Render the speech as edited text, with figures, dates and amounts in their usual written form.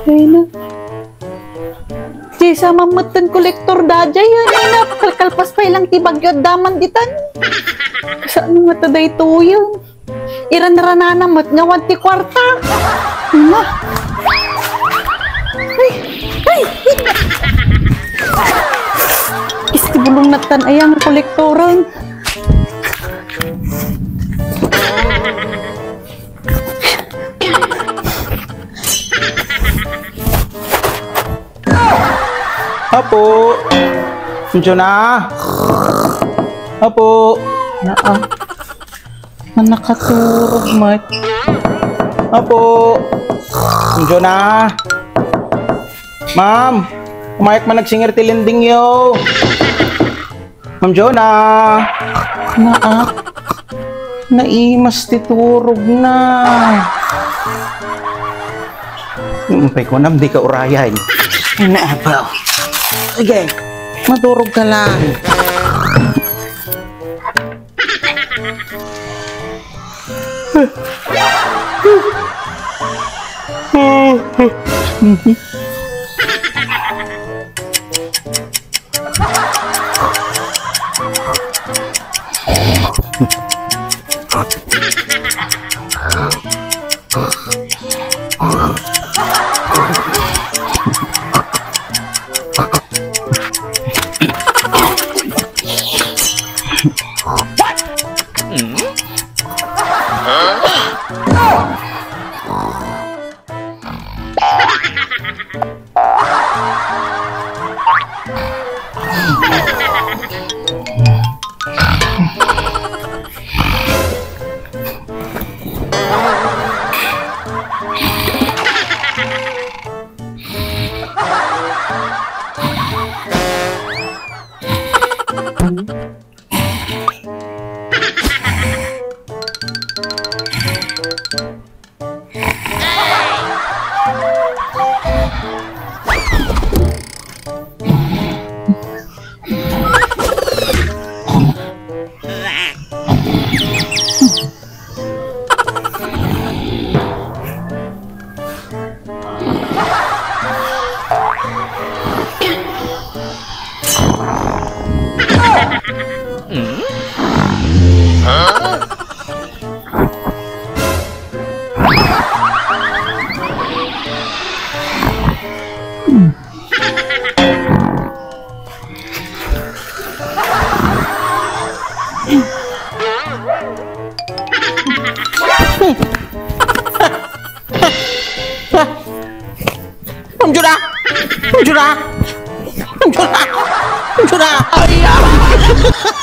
Ay na. Di sa mamutan kolektor dadya yan. Ay na, kalkalpas pa ilang tibagyod daman ditan. Saan nga taday to yun? Iran-rananamat nga wanti kwarta. Ay na. Ay! Istibulong natan ayang kolektoran. Apo! Medyo na! Apo! Naa. Manakaturog, mat. Apo! Medyo na! Ma'am! Umayak man nagsinger tilinding yo! Ma'am Jonah! Naa. Naimas titurog na! Umpay ko na, di ka urayan. Naabaw. Sige, maturog ka lang. Ma'am Jonah! Ma'am Jonah! Ma'am Jonah! Ma'am Jonah! Ay!